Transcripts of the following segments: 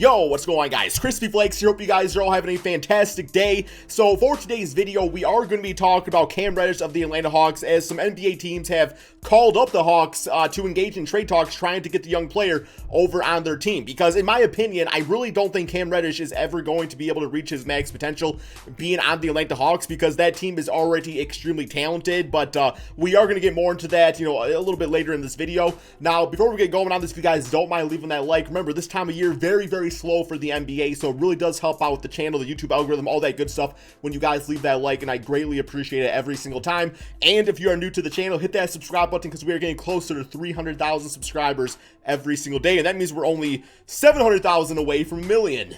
Yo, what's going on, guys? Crispy Flakes here. Hope you guys are all having a fantastic day. So for today's video, we are going to be talking about Cam Reddish of the Atlanta Hawks, as some NBA teams have called up the Hawks to engage in trade talks trying to get the young player over on their team. Because in my opinion, I really don't think Cam Reddish is ever going to be able to reach his max potential being on the Atlanta Hawks, because that team is already extremely talented. But we are going to get more into that, a little bit later in this video. Now, before we get going on this, if you guys don't mind leaving that like, remember this time of year, very slow for the NBA, so it really does help out with the channel, the YouTube algorithm, all that good stuff when you guys leave that like, and I greatly appreciate it every single time. And if you are new to the channel, hit that subscribe button, because we are getting closer to 300,000 subscribers every single day, and that means we're only 700,000 away from a million.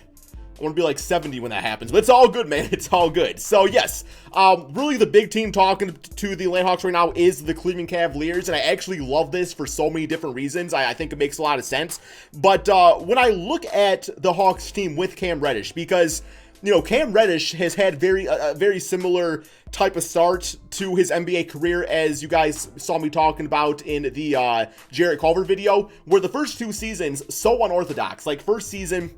I want to be like 70 when that happens, but it's all good, man. It's all good. So yes, really the big team talking to the Atlanta Hawks right now is the Cleveland Cavaliers, and I actually love this for so many different reasons. I think it makes a lot of sense. But when I look at the Hawks team with Cam Reddish, because Cam Reddish has had a very similar type of start to his NBA career as you guys saw me talking about in the Jarrett Culver video, where the first two seasons so unorthodox. Like first season,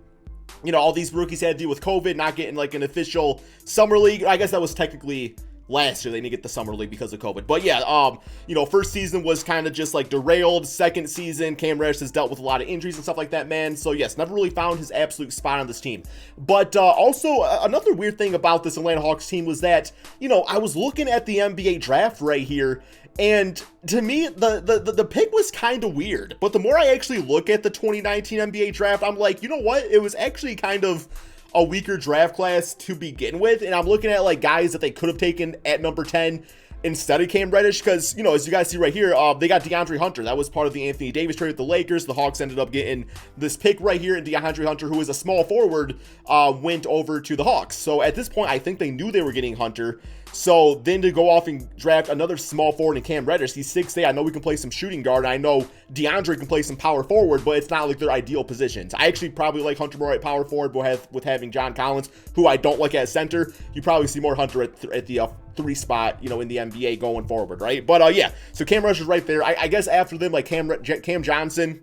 all these rookies had to deal with COVID, not getting like an official summer league. I guess that was technically last year. They didn't get the summer league because of COVID. But yeah, first season was kind of just like derailed. Second season, Cam Reddish has dealt with a lot of injuries and stuff like that, man. So yes, never really found his absolute spot on this team. But also another weird thing about this Atlanta Hawks team was that, I was looking at the NBA draft right here, and to me, the pick was kind of weird. But the more I actually look at the 2019 NBA draft, I'm like, you know what? It was actually kind of a weaker draft class to begin with. And I'm looking at like guys that they could have taken at number 10 instead of Cam Reddish, because, as you guys see right here, they got DeAndre Hunter. That was part of the Anthony Davis trade with the Lakers. The Hawks ended up getting this pick right here, and DeAndre Hunter, who is a small forward, went over to the Hawks. So at this point, I think they knew they were getting Hunter. So then to go off and draft another small forward in Cam Reddish, he's 6'8". I know we can play some shooting guard. I know DeAndre can play some power forward, but it's not like their ideal positions. I actually probably like Hunter more at power forward, but with having John Collins, who I don't like at center, you probably see more Hunter at the 3 spot, in the NBA going forward, right? But yeah, so Cam Reddish is right there. I guess after them, like Cam Johnson,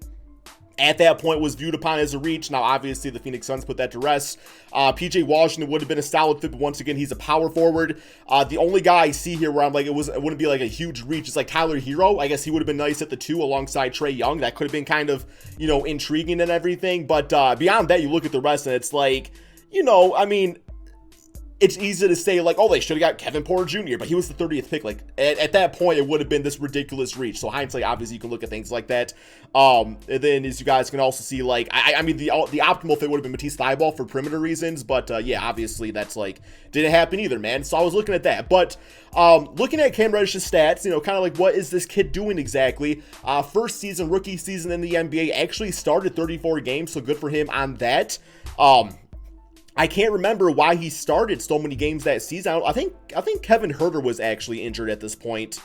at that point was viewed upon as a reach. Now, obviously, the Phoenix Suns put that to rest. PJ Washington would have been a solid fit, but once again, he's a power forward. The only guy I see here where I'm like, it wouldn't be like a huge reach is like Tyler Hero. I guess he would have been nice at the 2 alongside Trae Young. That could have been kind of, intriguing and everything. But beyond that, you look at the rest and it's like, I mean, it's easy to say like, oh, they should have got Kevin Porter Jr., but he was the 30th pick. Like at that point, it would have been this ridiculous reach. So hindsight, obviously, you can look at things like that. And then as you guys can also see, like, I mean, the optimal fit would have been Matisse Thybulle for perimeter reasons. But yeah, obviously that's like, didn't happen either, man. So I was looking at that. But looking at Cam Reddish's stats, kind of like, what is this kid doing exactly? First season, rookie season in the NBA, actually started 34 games. So good for him on that. I can't remember why he started so many games that season. I think Kevin Huerter was actually injured at this point.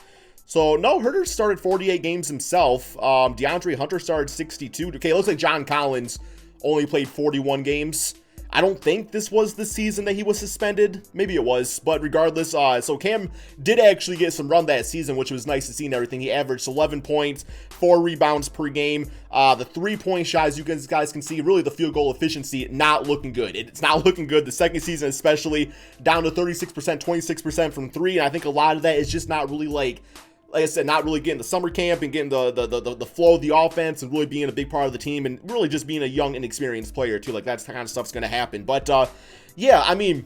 So no, Huerter started 48 games himself. DeAndre Hunter started 62. Okay, it looks like John Collins only played 41 games. I don't think this was the season that he was suspended. Maybe it was, but regardless, so Cam did actually get some run that season, which was nice to see and everything. He averaged 11 points, 4 rebounds per game. The 3-point shots, you guys can see, really the field goal efficiency not looking good. It's not looking good. The second season especially, down to 36%, 26% from 3, and I think a lot of that is just not really like I said, not really getting the summer camp and getting the flow of the offense and really being a big part of the team and really just being a young, inexperienced player too. Like that's the kind of stuff's going to happen. But yeah, I mean,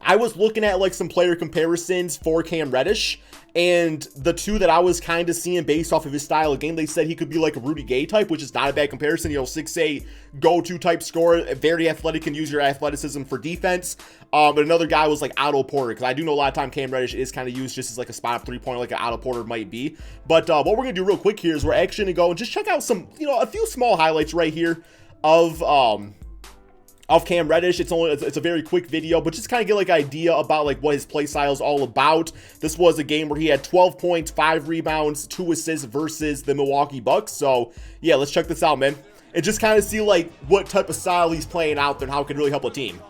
I was looking at like some player comparisons for Cam Reddish, and the two that I was kind of seeing based off of his style of game, they said he could be like a Rudy Gay type, which is not a bad comparison. 6'8", go-to type scorer, very athletic, can use your athleticism for defense. But another guy was like Otto Porter, because I do know a lot of time Cam Reddish is kind of used just as like a spot-up 3-pointer, like an Otto Porter might be. But what we're gonna do real quick here is we're actually gonna go and just check out some, a few small highlights right here of Cam Reddish. It's a very quick video, but just kind of get like idea about like what his play style is all about. This was a game where he had 12 points, 5 rebounds, 2 assists versus the Milwaukee Bucks. So yeah, let's check this out, man. And just kind of see like what type of style he's playing out there and how it can really help a team.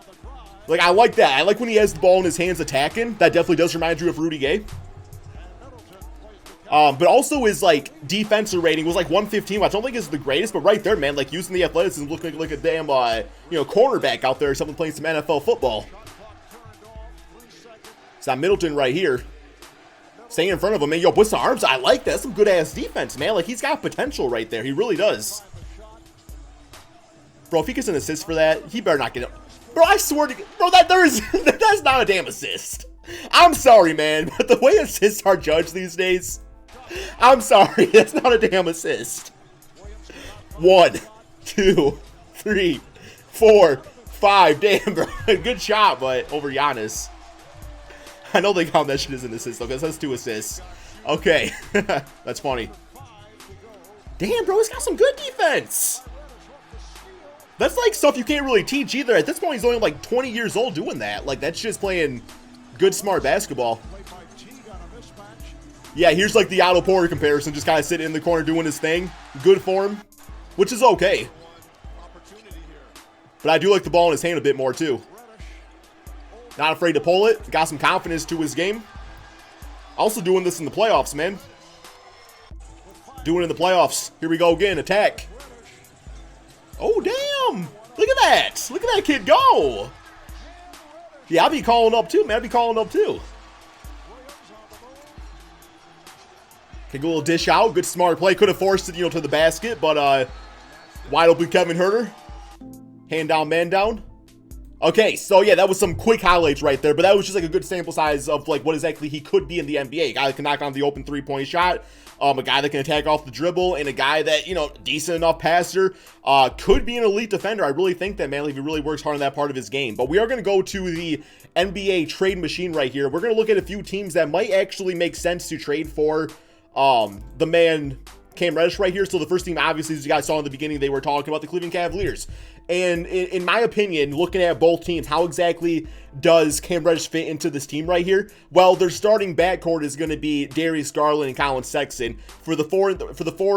Like, I like that. I like when he has the ball in his hands attacking. That definitely does remind you of Rudy Gay. But also his, like, defensive rating was, like, 115, which I don't think is the greatest, but right there, man, like, using the athleticism, looking like a damn, you know, cornerback out there or something, playing some NFL football. It's not Middleton right here. Staying in front of him, man. Yo, with the arms, I like that. That's some good-ass defense, man. Like, he's got potential right there. He really does. Bro, if he gets an assist for that, he better not get it. Bro, I swear to... Bro, that's not a damn assist. I'm sorry, man, but the way assists are judged these days... I'm sorry, that's not a damn assist. 1, 2, 3, 4, 5. Damn, bro. Good shot, but over Giannis. I know they count that shit as an assist, though, because that's 2 assists. Okay. That's funny. Damn, bro, he's got some good defense. That's like stuff you can't really teach either. At this point, he's only like 20 years old doing that. Like, that's just playing good, smart basketball. Yeah, here's like the Otto Porter comparison, just kind of sitting in the corner doing his thing. Good form, which is okay. But I do like the ball in his hand a bit more too. Not afraid to pull it. Got some confidence to his game. Also doing this in the playoffs, man. Doing it in the playoffs. Here we go again. Attack. Oh, damn. Look at that. Look at that kid go. Yeah, I'll be calling up too, man. I'll be calling up too. Okay, good little dish out. Good smart play. Could have forced it, you know, to the basket, but wide open Kevin Huerter. Hand down, man down. Okay, so yeah, that was some quick highlights right there, but that was just like a good sample size of like what exactly he could be in the NBA. A guy that can knock on the open three-point shot, a guy that can attack off the dribble, and a guy that, you know, decent enough passer, could be an elite defender. I really think that, man, if he really works hard on that part of his game. But we are going to go to the NBA trade machine right here. We're going to look at a few teams that might actually make sense to trade for the man Cam Reddish right here. So the first team, obviously, as you guys saw in the beginning, they were talking about the Cleveland Cavaliers. And in my opinion, looking at both teams, how exactly does Cam Reddish fit into this team right here? Well, their starting backcourt is going to be Darius Garland and Colin Sexton. For the 4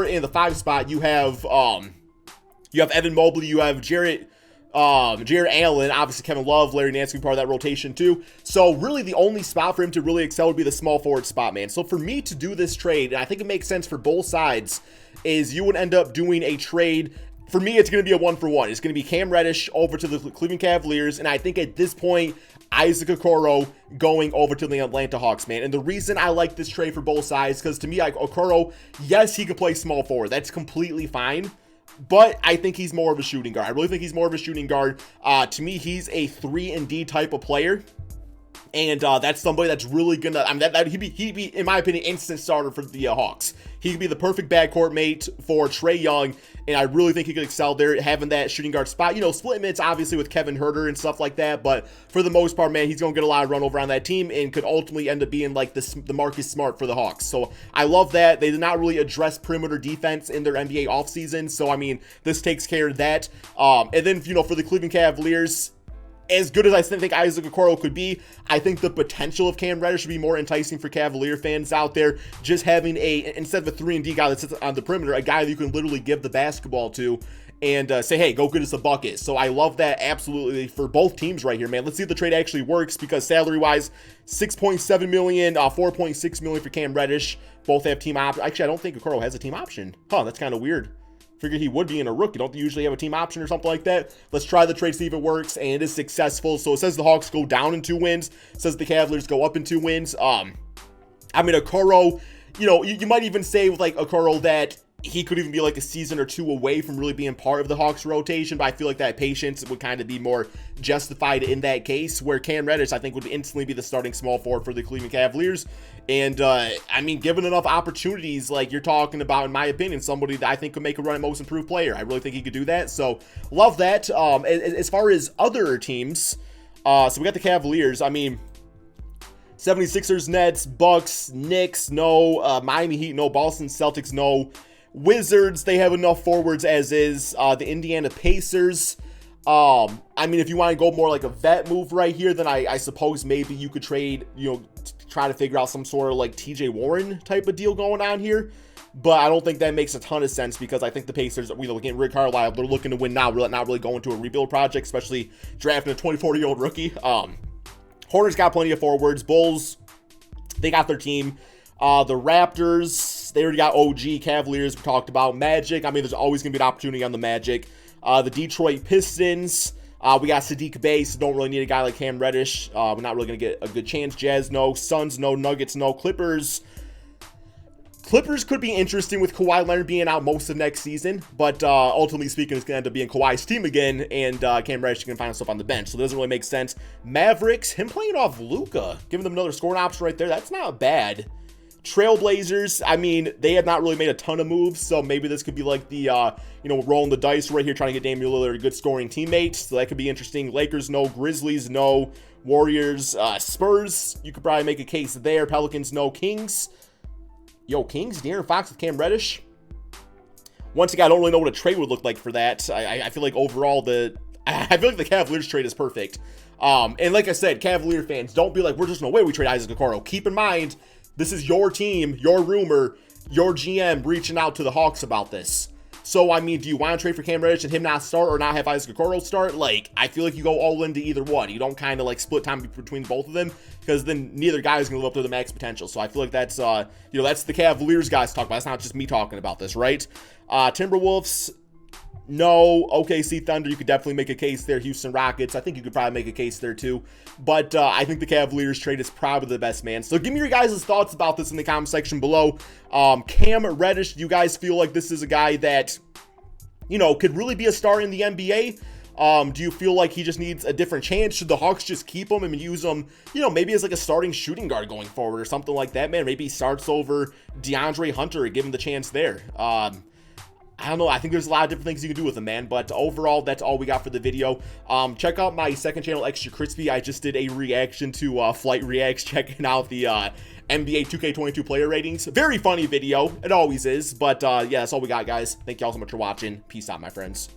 and the 5 spot, you have Evan Mobley, you have Jared Allen, obviously Kevin Love, Larry Nance can be part of that rotation too. So really the only spot for him to really excel would be the small forward spot, man. So for me to do this trade, and I think it makes sense for both sides, is you would end up doing a trade. For me, it's going to be a 1-for-1. It's going to be Cam Reddish over to the Cleveland Cavaliers, and I think at this point, Isaac Okoro going over to the Atlanta Hawks, man. And the reason I like this trade for both sides, because to me, like Okoro, yes, he could play small forward. That's completely fine. But I think he's more of a shooting guard. I really think he's more of a shooting guard. To me, he's a 3-and-D type of player. And that's somebody that's really gonna, I mean, he'd be, in my opinion, instant starter for the Hawks. He could be the perfect backcourt mate for Trae Young, and I really think he could excel there, having that shooting guard spot. You know, split minutes, obviously, with Kevin Huerter and stuff like that, but for the most part, man, he's gonna get a lot of run over on that team and could ultimately end up being like the Marcus Smart for the Hawks. So I love that. They did not really address perimeter defense in their NBA offseason, so I mean, this takes care of that. And then, you know, for the Cleveland Cavaliers, as good as I think Isaac Okoro could be, I think the potential of Cam Reddish should be more enticing for Cavalier fans out there. Just having instead of a 3-and-D guy that sits on the perimeter, a guy that you can literally give the basketball to and say, hey, go get us a bucket. So I love that absolutely for both teams right here, man. Let's see if the trade actually works, because salary-wise, $6.7 million, $4.6 million for Cam Reddish. Both have team option. Actually, I don't think Okoro has a team option. Huh, that's kind of weird. Figured he would be in a rookie. Don't they usually have a team option or something like that? Let's try the trade, see if it works, and it is successful. So it says the Hawks go down in 2 wins. It says the Cavaliers go up in 2 wins. I mean, Okoro, you know, you might even say with like Okoro that he could even be like a season or 2 away from really being part of the Hawks rotation, but I feel like that patience would kind of be more justified in that case, where Cam Reddish, I think, would instantly be the starting small forward for the Cleveland Cavaliers. And, I mean, given enough opportunities, like you're talking about, in my opinion, somebody that I think could make a run at most improved player. I really think he could do that. So, love that. As far as other teams, so we got the Cavaliers. I mean, 76ers, Nets, Bucks, Knicks, no. Miami Heat, no. Boston Celtics, no. Wizards, they have enough forwards as is. The Indiana Pacers. I mean, if you want to go more like a vet move right here, then I suppose maybe you could trade, you know, try to figure out some sort of like TJ Warren type of deal going on here. But I don't think that makes a ton of sense, because I think the Pacers, we look at Rick Carlisle, they're looking to win now. We're not really going to a rebuild project, especially drafting a 24-year-old rookie. Hornets got plenty of forwards. Bulls, they got their team. The Raptors, they already got OG. Cavaliers, we talked about. Magic, I mean, there's always going to be an opportunity on the Magic. The Detroit Pistons, we got Sadiq Bey, so don't really need a guy like Cam Reddish. We're not really going to get a good chance. Jazz, no. Suns, no. Nuggets, no. Clippers could be interesting with Kawhi Leonard being out most of next season, but ultimately speaking, it's going to end up being Kawhi's team again, and Cam Reddish can find himself on the bench, so it doesn't really make sense. Mavericks, him playing off Luka, giving them another scoring option right there, that's not bad. Trailblazers, I mean, they have not really made a ton of moves, so maybe this could be like the, rolling the dice right here, trying to get Damian Lillard a good scoring teammate, so that could be interesting. Lakers, no. Grizzlies, no. Warriors, Spurs, you could probably make a case there. Pelicans, no. Kings, Kings, De'Aaron Fox with Cam Reddish. Once again, I don't really know what a trade would look like for that. I feel like overall, I feel like the Cavaliers trade is perfect. And like I said, Cavalier fans, don't be like, we're just no way we trade Isaac Okoro. Keep in mind, this is your team, your rumor, your GM reaching out to the Hawks about this. So, I mean, do you want to trade for Cam Reddish and him not start or not have Isaac Okoro start? Like, I feel like you go all into either one. You don't kind of like split time between both of them because then neither guy is going to live up to the max potential. So I feel like that's, that's the Cavaliers guys talk about. It's not just me talking about this, right? Timberwolves, no. OKC Thunder, you could definitely make a case there. Houston Rockets, I think you could probably make a case there too. But I think the Cavaliers trade is probably the best, man. So give me your guys' thoughts about this in the comment section below. Cam Reddish, do you guys feel like this is a guy that, could really be a star in the NBA? Do you feel like he just needs a different chance? Should the Hawks just keep him and use him, maybe as like a starting shooting guard going forward or something like that, man? Maybe he starts over DeAndre Hunter and give him the chance there. I don't know. I think there's a lot of different things you can do with him, man. But overall, that's all we got for the video. Check out my second channel, Extra Crispy. I just did a reaction to Flight Reacts, checking out the NBA 2K22 player ratings. Very funny video. It always is. But yeah, that's all we got, guys. Thank you all so much for watching. Peace out, my friends.